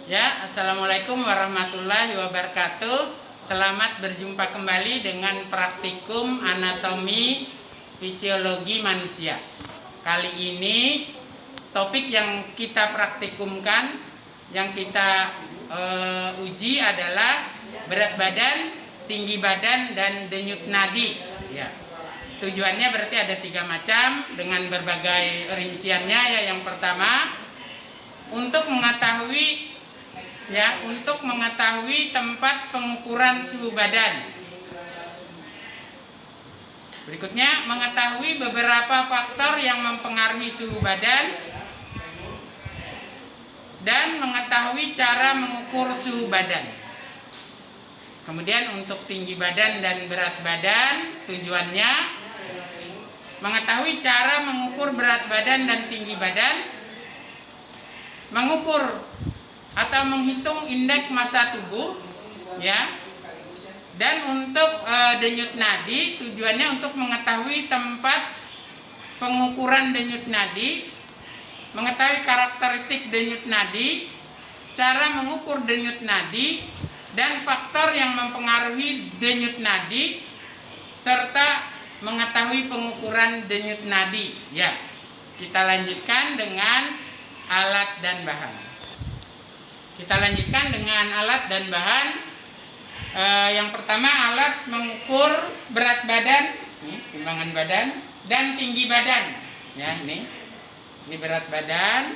Ya, Assalamualaikum warahmatullahi wabarakatuh. Selamat berjumpa kembali dengan praktikum anatomi fisiologi manusia. Kali ini topik yang kita praktikumkan, yang kita uji adalah berat badan, tinggi badan, dan denyut nadi. Ya. Tujuannya berarti ada 3 macam dengan berbagai rinciannya. Ya, yang pertama untuk mengetahui tempat pengukuran suhu badan. Berikutnya, mengetahui beberapa faktor yang mempengaruhi suhu badan dan mengetahui cara mengukur suhu badan. Kemudian untuk tinggi badan dan berat badan, tujuannya mengetahui cara mengukur berat badan dan tinggi badan, mengukur atau menghitung indeks massa tubuh, ya. Dan untuk denyut nadi, tujuannya untuk mengetahui tempat pengukuran denyut nadi, mengetahui karakteristik denyut nadi, cara mengukur denyut nadi, dan faktor yang mempengaruhi denyut nadi, serta mengetahui pengukuran denyut nadi. Ya, kita lanjutkan dengan alat dan bahan. Kita lanjutkan dengan alat dan bahan. Yang pertama, alat mengukur berat badan, timbangan badan, dan tinggi badan. Ya, ini berat badan.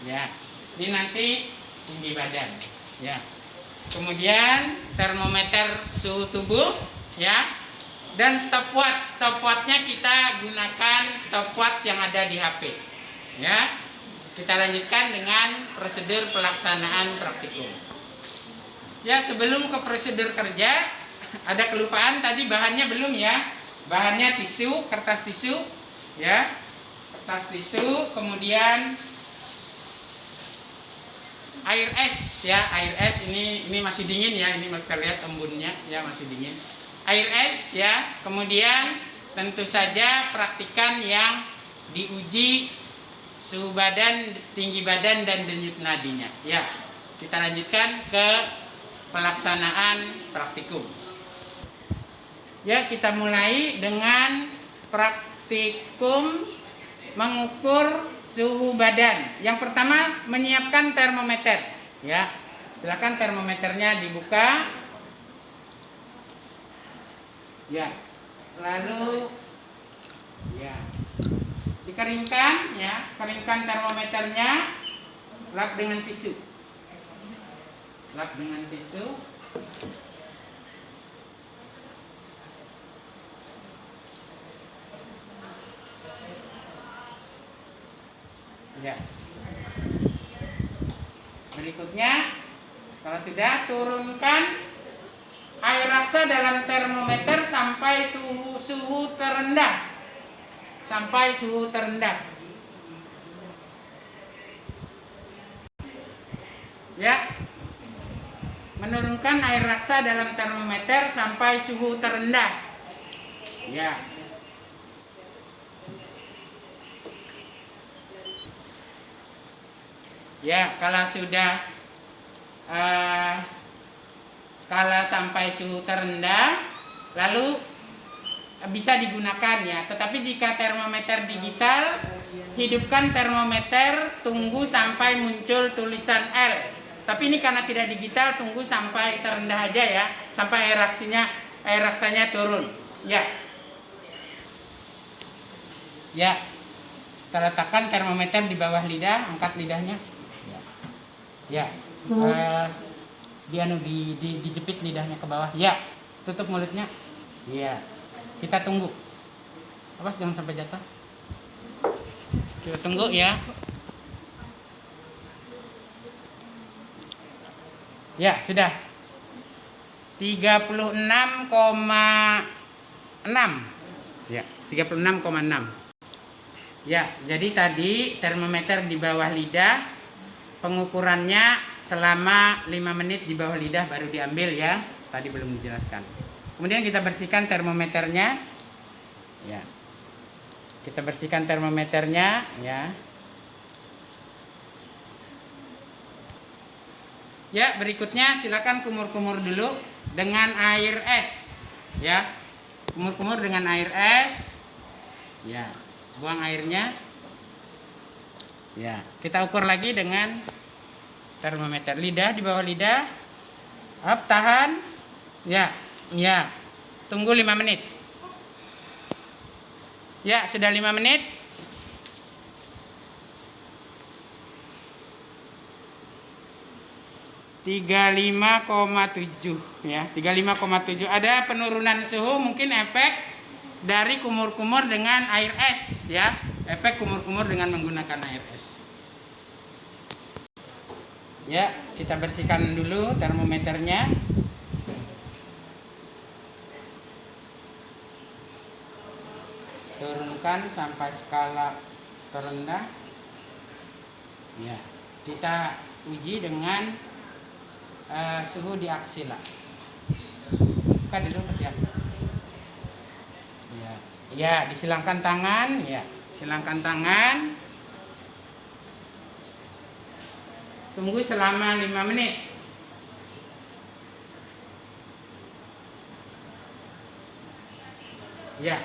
Ya, ini nanti tinggi badan. Ya. Kemudian termometer suhu tubuh, ya. Dan stopwatch. Stopwatchnya kita gunakan stopwatch yang ada di HP. Ya. Kita lanjutkan dengan prosedur pelaksanaan praktikum. Ya, sebelum ke prosedur kerja, ada kelupaan tadi bahannya belum ya. Bahannya tisu, kertas tisu, ya. Kertas tisu, kemudian air es ya. Air es ini masih dingin ya. Ini kita lihat embunnya ya, masih dingin. Air es ya. Kemudian tentu saja praktikan yang diuji suhu badan, tinggi badan, dan denyut nadinya. Ya, kita lanjutkan ke pelaksanaan praktikum. Ya, kita mulai dengan praktikum mengukur suhu badan. Yang pertama, menyiapkan termometer. Ya, silakan termometernya dibuka. Ya, lalu ya, dikeringkan ya, keringkan termometernya, lap dengan tisu. Lap dengan tisu. Ya. Berikutnya, kalau sudah, turunkan air raksa dalam termometer sampai suhu terendah. Sampai suhu terendah. Ya. Menurunkan air raksa dalam termometer sampai suhu terendah. Ya. Ya, kalau sudah skala sampai suhu terendah, lalu bisa digunakan ya. Tetapi jika termometer digital, hidupkan termometer, tunggu sampai muncul tulisan L. Tapi ini karena tidak digital, tunggu sampai terendah aja ya, sampai air raksanya turun. Ya. Ya. Kita letakkan termometer di bawah lidah, angkat lidahnya. Ya. Dijepit lidahnya ke bawah. Ya. Tutup mulutnya. Ya. Kita tunggu. Awas jangan sampai jatuh. Kita tunggu ya. Ya, sudah. 36,6. Ya, 36,6. Ya, jadi tadi termometer di bawah lidah, pengukurannya selama 5 menit di bawah lidah baru diambil ya. Tadi belum dijelaskan. Kemudian kita bersihkan termometernya. Ya. Kita bersihkan termometernya ya. Ya, berikutnya silakan kumur-kumur dulu dengan air es. Ya, kumur-kumur dengan air es. Ya, buang airnya. Ya, kita ukur lagi dengan termometer. Lidah, di bawah lidah. Up, tahan. Ya, ya. Tunggu 5 menit. Ya, sudah 5 menit. 35,7 ya, 35,7. Ada penurunan suhu, mungkin efek dari kumur-kumur dengan air es ya. Efek kumur-kumur dengan menggunakan air es. Ya, kita bersihkan dulu termometernya. Turunkan sampai skala terendah. Ya, kita uji dengan suhu di aksila. Buka dulu ketiak. Ya, ya, disilangkan tangan, ya, silangkan tangan. Tunggu selama 5 menit. Ya,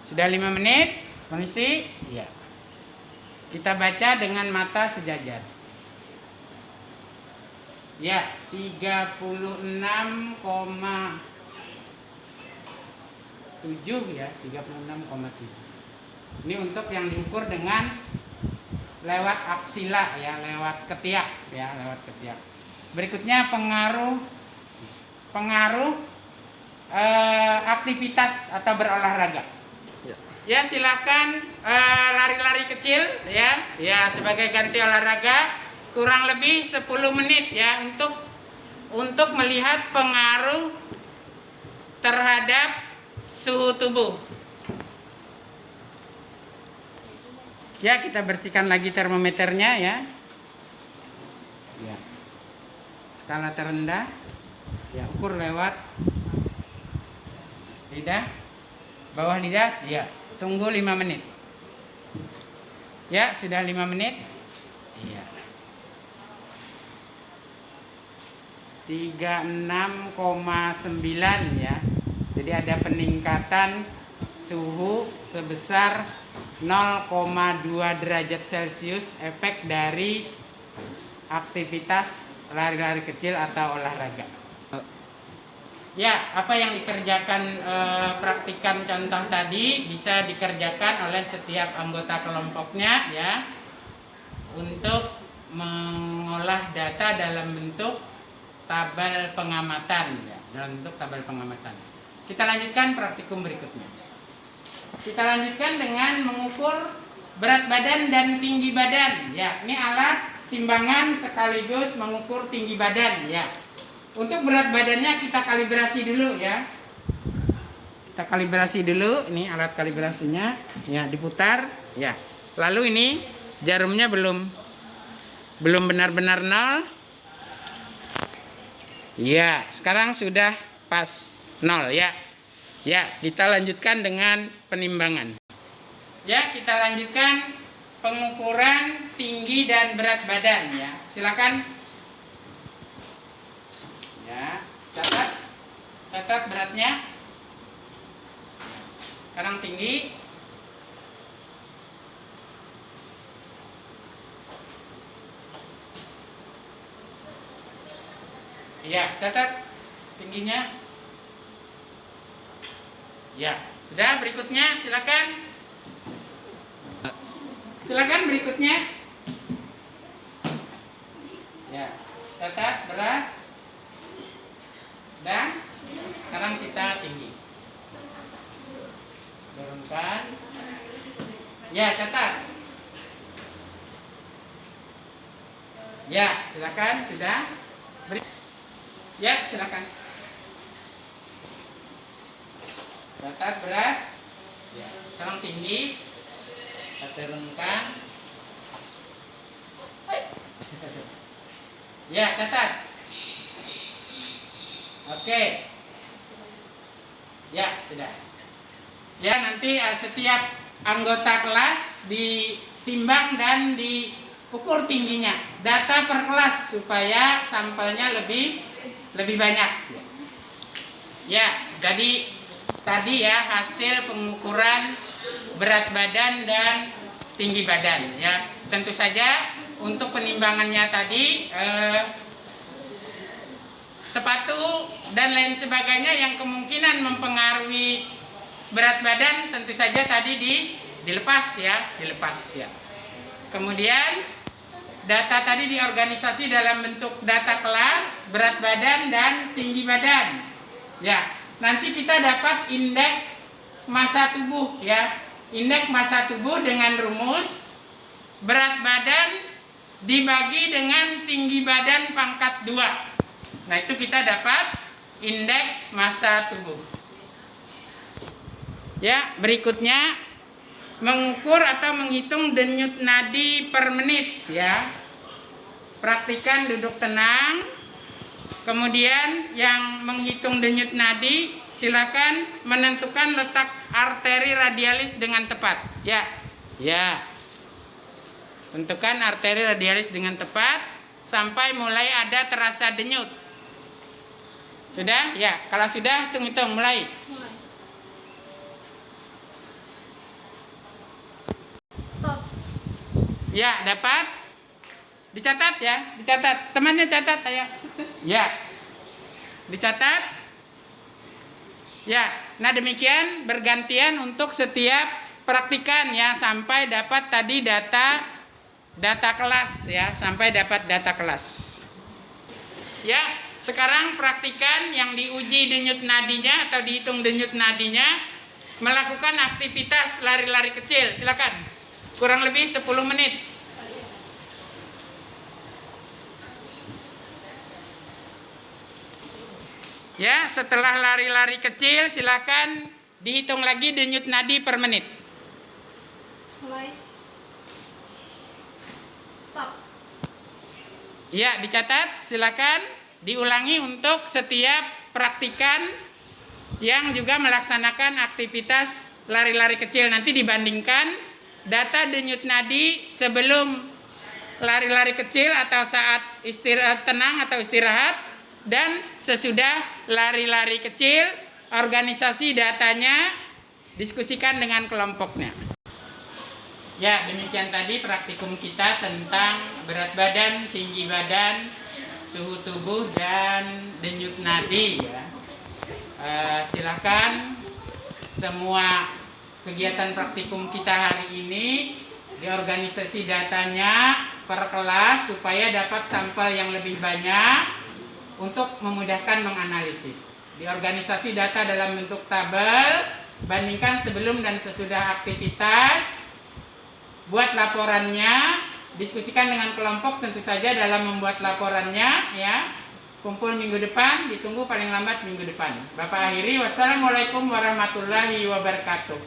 sudah 5 menit, kondisi. Ya, kita baca dengan mata sejajar. Ya, 36,7 ya, 36,7. Ini untuk yang diukur dengan lewat aksila ya, lewat ketiak ya, lewat ketiak. Berikutnya pengaruh aktivitas atau berolahraga. Ya, silakan lari-lari kecil ya, ya sebagai ganti olahraga. Kurang lebih 10 menit ya untuk melihat pengaruh terhadap suhu tubuh. Ya, kita bersihkan lagi termometernya ya. Ya. Skala terendah. Ya, ukur lewat lidah. Bawah lidah, ya. Tunggu 5 menit. Ya, sudah 5 menit. Iya. 36,9 ya. Jadi ada peningkatan suhu sebesar 0,2 derajat Celcius efek dari aktivitas lari-lari kecil atau olahraga. Ya, apa yang dikerjakan praktikan contoh tadi bisa dikerjakan oleh setiap anggota kelompoknya ya, untuk mengolah data dalam bentuk tabel pengamatan ya, dalam bentuk tabel pengamatan. Kita lanjutkan praktikum berikutnya. Kita lanjutkan dengan mengukur berat badan dan tinggi badan ya. Ini alat timbangan sekaligus mengukur tinggi badan ya. Untuk berat badannya kita kalibrasi dulu ya. Kita kalibrasi dulu, ini alat kalibrasinya ya, diputar ya. Lalu ini jarumnya belum benar-benar 0. Ya, sekarang sudah pas 0 ya. Ya, kita lanjutkan dengan penimbangan. Ya, kita lanjutkan pengukuran tinggi dan berat badan ya. Silakan. Ya, catat beratnya. Sekarang tinggi. Ya, catat tingginya. Ya, sudah. Berikutnya silakan. Silakan berikutnya. Ya, catat berat. Dan sekarang kita tinggi. Turunkan. Ya, catat. Ya, silakan. Sudah. Ya, silakan. Catat berat. Ya, sekarang tinggi. Kita turunkan. Ya, catat. Oke. Ya, sudah. Ya, nanti setiap anggota kelas ditimbang dan diukur tingginya. data per kelas supaya sampelnya lebih banyak. Ya, jadi tadi ya hasil pengukuran berat badan dan tinggi badan ya. Tentu saja untuk penimbangannya tadi sepatu dan lain sebagainya yang kemungkinan mempengaruhi berat badan tentu saja tadi dilepas ya. Kemudian data tadi diorganisasi dalam bentuk data kelas, berat badan dan tinggi badan. Ya, nanti kita dapat indeks massa tubuh ya. Indeks massa tubuh dengan rumus berat badan dibagi dengan tinggi badan pangkat 2. Nah, itu kita dapat indeks massa tubuh. Ya, berikutnya mengukur atau menghitung denyut nadi per menit ya. Praktikan duduk tenang. Kemudian yang menghitung denyut nadi silakan menentukan letak arteri radialis dengan tepat. Ya. Tentukan arteri radialis dengan tepat sampai mulai ada terasa denyut. Sudah? Ya, kalau sudah hitung mulai. Stop. Ya, dapat? Dicatat ya, dicatat. Temannya catat saya. Ya. Dicatat. Ya. Nah, demikian bergantian untuk setiap praktikan ya sampai dapat tadi data kelas ya, sampai dapat data kelas. Ya, sekarang praktikan yang diuji denyut nadinya atau dihitung denyut nadinya melakukan aktivitas lari-lari kecil. Silakan. Kurang lebih 10 menit. Ya, setelah lari-lari kecil silakan dihitung lagi denyut nadi per menit. Mulai. Stop. Ya, dicatat, silakan diulangi untuk setiap praktikan yang juga melaksanakan aktivitas lari-lari kecil. Nanti dibandingkan data denyut nadi sebelum lari-lari kecil atau saat istirahat tenang atau istirahat dan sesudah lari-lari kecil, organisasi datanya, diskusikan dengan kelompoknya. Ya, demikian tadi praktikum kita tentang berat badan, tinggi badan, suhu tubuh, dan denyut nadi ya. Silakan semua kegiatan praktikum kita hari ini diorganisasi datanya per kelas supaya dapat sampel yang lebih banyak untuk memudahkan menganalisis. Diorganisasi data dalam bentuk tabel, bandingkan sebelum dan sesudah aktivitas, buat laporannya, diskusikan dengan kelompok tentu saja dalam membuat laporannya ya. Kumpul minggu depan, ditunggu paling lambat minggu depan. Bapak akhiri, wassalamualaikum warahmatullahi wabarakatuh.